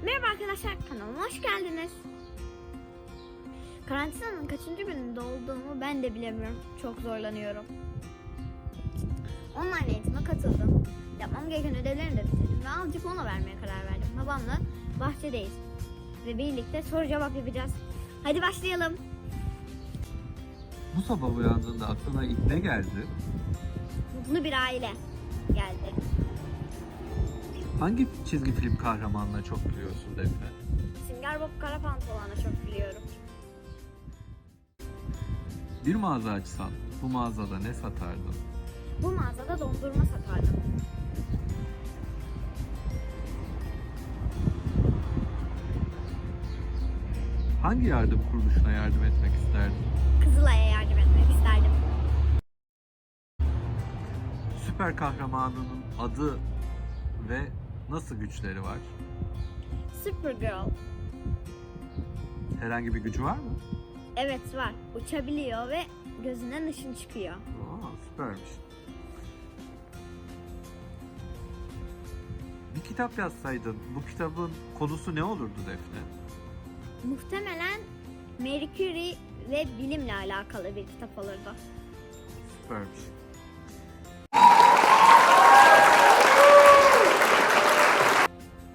Merhaba arkadaşlar, kanalıma hoş geldiniz. Karantinanın kaçıncı gününde olduğumu ben de bilemiyorum. Çok zorlanıyorum. Online eğitime katıldım. Yapmam gereken ödevlerimi de bitirdim ve azıcık mola vermeye karar verdim. Babamla bahçedeyiz ve birlikte soru cevap yapacağız. Hadi başlayalım. Bu sabah uyandığında aklına ilk ne geldi? Mutlu bir aile geldi. Hangi çizgi film kahramanına çok gülüyorsun Defne? Sünger Bob Kara Pantolon'a çok biliyorum. Bir mağaza açsan bu mağazada ne satardın? Bu mağazada dondurma satardım. Hangi yardım kuruluşuna yardım etmek isterdin? Kızılay'a yardım etmek isterdim. Süper kahramanının adı ve nasıl güçleri var? Supergirl. Herhangi bir gücü var mı? Evet var. Uçabiliyor ve gözünden ışın çıkıyor. Aa, süpermiş. Bir kitap yazsaydın bu kitabın konusu ne olurdu Defne? Muhtemelen Marie Curie ve bilimle alakalı bir kitap olurdu. Süpermiş.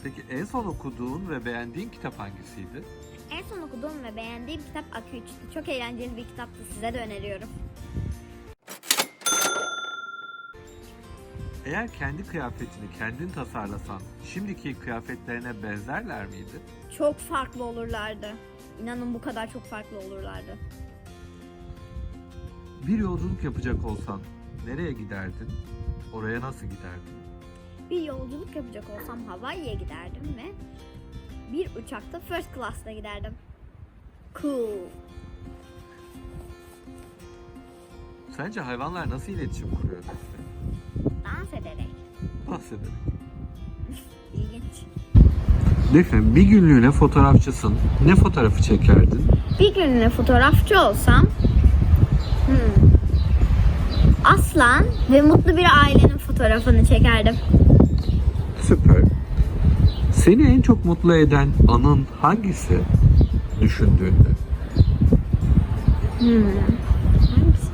Peki en son okuduğun ve beğendiğin kitap hangisiydi? En son okuduğum ve beğendiğim kitap Akü 3'tü. Çok eğlenceli bir kitaptı. Size de öneriyorum. Eğer kendi kıyafetini kendin tasarlasan şimdiki kıyafetlerine benzerler miydi? Çok farklı olurlardı. İnanın bu kadar çok farklı olurlardı. Bir yolculuk yapacak olsan nereye giderdin? Oraya nasıl giderdin? Bir yolculuk yapacak olsam Hawaii'ye giderdim ve bir uçakta first class'ta giderdim. Cool. Sence hayvanlar nasıl iletişim kuruyor Defne? Dans ederek. Bahsedelim. İlginç. Defne bir günlüğüne fotoğrafçısın. Ne fotoğrafı çekerdin? Bir günlüğüne fotoğrafçı olsam aslan ve mutlu bir ailenin fotoğrafını çekerdim. Süper. Seni en çok mutlu eden anın hangisi düşündüğünde? Hangisi?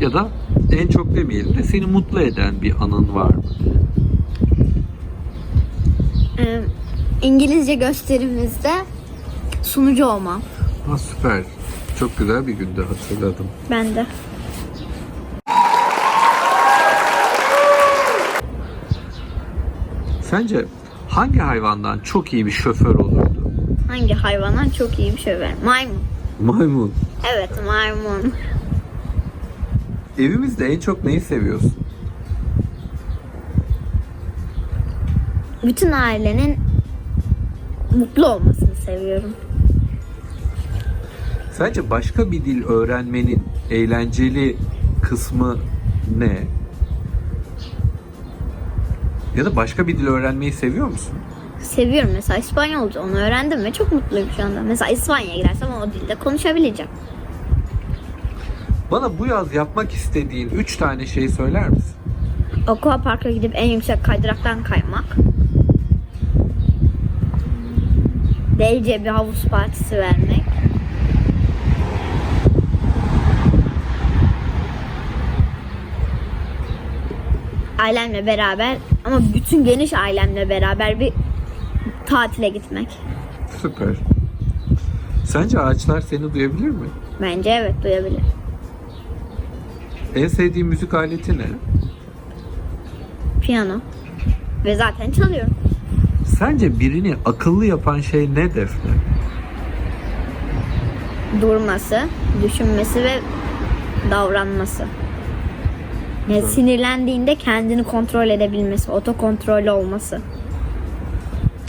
Ya da en çok demeyelim de seni mutlu eden bir anın var mı? İngilizce gösterimizde sunucu olmam. Ha, süper. Çok güzel bir günde hatırladım. Ben de. Sence hangi hayvandan çok iyi bir şoför olurdu? Hangi hayvandan çok iyi bir şoför? Maymun. Maymun. Evet, maymun. Evimizde en çok neyi seviyorsun? Bütün ailenin mutlu olmasını seviyorum. Sence başka bir dil öğrenmenin eğlenceli kısmı ne? Ya da başka bir dil öğrenmeyi seviyor musun? Seviyorum mesela İspanyolca, onu öğrendim ve çok mutluyum şu anda. Mesela İspanya'ya gidersem o dilde konuşabileceğim. Bana bu yaz yapmak istediğin 3 tane şey söyler misin? Aqua Park'a gidip en yüksek kaydıraktan kaymak. Delice bir havuz partisi vermek. Ailemle beraber ama bütün geniş ailemle beraber bir tatile gitmek. Süper. Sence ağaçlar seni duyabilir mi? Bence evet, duyabilir. En sevdiğin müzik aleti ne? Piyano. Ve zaten çalıyorum. Sence birini akıllı yapan şey ne Defne? Durması, düşünmesi ve davranması. Yani sinirlendiğinde kendini kontrol edebilmesi, otokontrolü olması.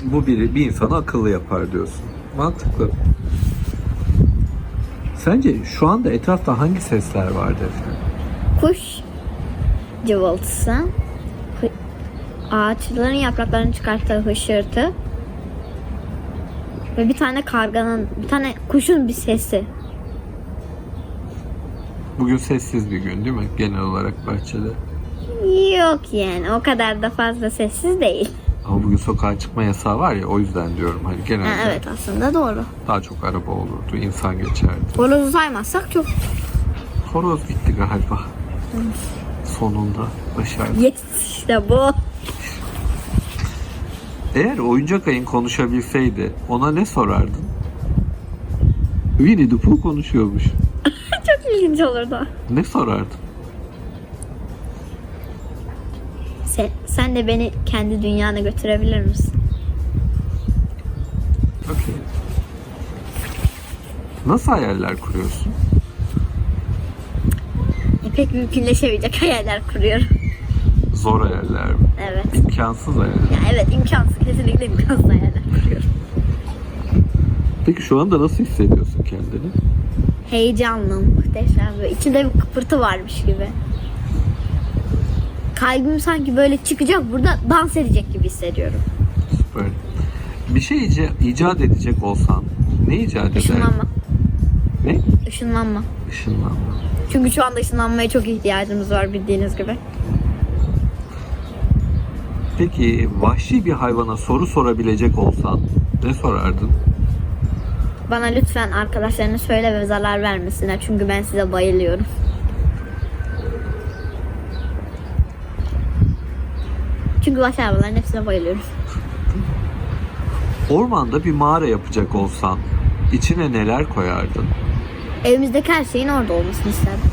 Bu bir insanı akıllı yapar diyorsun. Mantıklı. Sence şu anda etrafta hangi sesler var Defne? Kuş cıvıltısı, ağaçların yapraklarını çıkarttığı hışırtı ve bir tane kuşun bir sesi. Bugün sessiz bir gün değil mi? Genel olarak bahçede. Yok yani o kadar da fazla sessiz değil. Ama bugün sokağa çıkma yasağı var ya, o yüzden diyorum. Hani genelde Ha, evet aslında doğru. daha çok araba olurdu, insan geçerdi. Horozu saymazsak çok. Horoz gitti galiba. Sonunda başardık. Yes işte bu. Eğer oyuncak ayın konuşabilseydi ona ne sorardın? Winnie the Pooh konuşuyormuş. Çok ilginç olurdu. Ne sorardın? Sen de beni kendi dünyana götürebilir misin? Okey. Nasıl hayaller kuruyorsun? Pek mümkünleşemeyecek hayaller kuruyorum. Zor hayaller mi? Evet. İmkansız hayaller. Ya evet imkansız. Kesinlikle imkansız hayaller kuruyorum. Peki şu anda nasıl hissediyorsun kendini? Heyecanlı, muhteşem. Böyle içinde bir kıpırtı varmış gibi. Kalbim sanki böyle çıkacak burada dans edecek gibi hissediyorum. Süper. Bir şey icat edecek olsan ne icat ederdin? Işınlanma. Ne? Işınlanma. Işınlanma. Çünkü şu anda ışınlanmaya çok ihtiyacımız var bildiğiniz gibi. Peki vahşi bir hayvana soru sorabilecek olsan ne sorardın? Bana lütfen arkadaşlarına söyle ve zarar vermesinler. Çünkü ben size bayılıyorum. Çünkü vahşi hayvanların hepsine bayılıyorum. Ormanda bir mağara yapacak olsan içine neler koyardın? Evimizdeki her şeyin orada olmasını isterdim.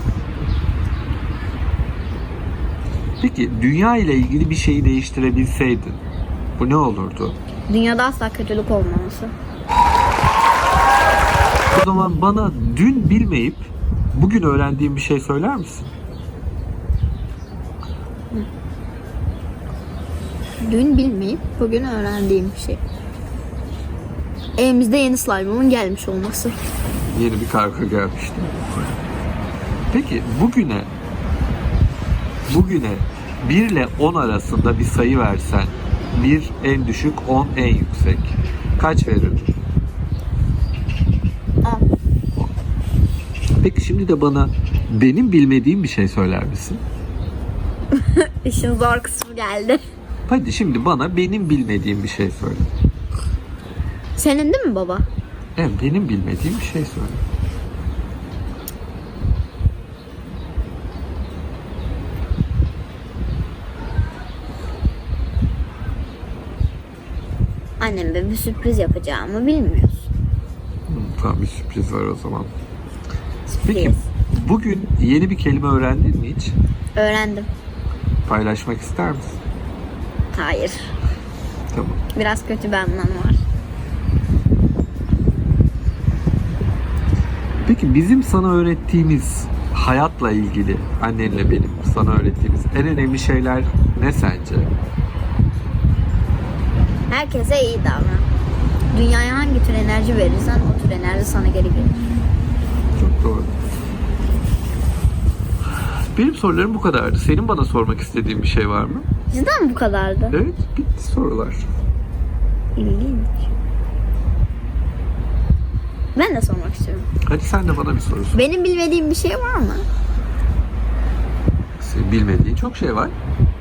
Peki dünya ile ilgili bir şeyi değiştirebilseydin bu ne olurdu? Dünyada asla kötülük olmaması. O zaman bana dün bilmeyip bugün öğrendiğin bir şey söyler misin? Dün bilmeyip bugün öğrendiğim bir şey. Evimizde yeni slime'ımın gelmiş olması. Yeni bir karga gelmişti. Peki bugüne 1 ile 10 arasında bir sayı versen, 1 en düşük, 10 en yüksek. Kaç verirdin? 10. Peki şimdi de bana benim bilmediğim bir şey söyler misin? İşin zor kısmı geldi. Hadi şimdi bana benim bilmediğim bir şey söyle. Senin değil mi baba? Evet, benim bilmediğim bir şey söyle. Anneme bir sürpriz yapacağımı bilmiyorsun. Tamam, bir sürpriz var o zaman. Sürpriz. Peki bugün yeni bir kelime öğrendin mi hiç? Öğrendim. Paylaşmak ister misin? Hayır. Tamam. Biraz kötü bir anlam var. Peki bizim sana öğrettiğimiz hayatla ilgili, annenle benim sana öğrettiğimiz en önemli şeyler ne sence? Herkese iyi davran. Dünyaya hangi tür enerji verirsen o tür enerji sana geri gelir. Çok doğru. Benim sorularım bu kadardı. Senin bana sormak istediğin bir şey var mı? Cidden bu kadardı. Evet, bitti sorular. İlginç. Ben de sormak istiyorum. Hadi sen de bana bir soru sor. Benim bilmediğim bir şey var mı? Senin bilmediğin çok şey var.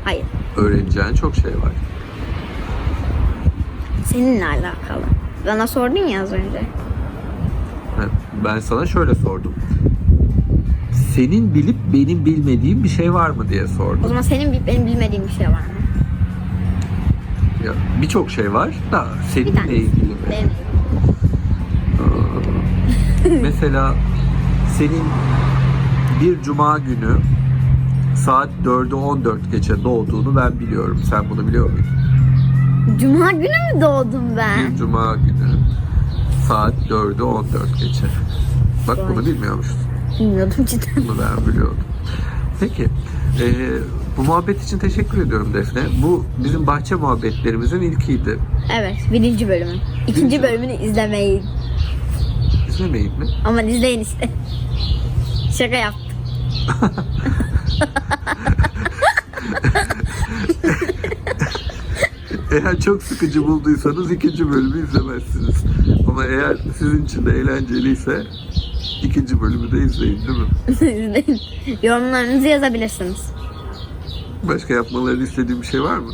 Hayır. Öğreneceğin çok şey var. Seninle alakalı. Bana sordun ya az önce. Evet, ben sana şöyle sordum. Senin bilip benim bilmediğim bir şey var mı diye O sordum. zaman senin benim bilmediğim bir şey var mı? Ya, birçok şey var da Bir seninle tane. ilgili mi? Benim. Mesela senin bir cuma günü saat 4'ü 14 geçe doğduğunu ben biliyorum. Sen bunu biliyor muydun? Cuma günü mü doğdum ben? Bir cuma günü saat 4'ü 14 geçe. Bak Vay. bunu bilmiyormuşsun. Bilmiyordum cidden. Bunu ben biliyordum. Peki. Bu muhabbet için teşekkür ediyorum Defne. Bu bizim bahçe muhabbetlerimizin ilkiydi. Evet, birinci bölümü. İkinci Birinci. bölümünü izlemeyin. İzlemeyin mi? Aman izleyin işte. Şaka yaptım. Eğer çok sıkıcı bulduysanız ikinci bölümü izlemezsiniz. Ama eğer sizin için de eğlenceliyse İkinci bölümü de izleyin değil mi? İzleyin. Yorumlarınızı yazabilirsiniz. Başka yapmalarını istediğin bir şey var mı?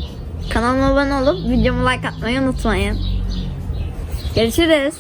Kanalıma abone olup videomu like atmayı unutmayın. Görüşürüz.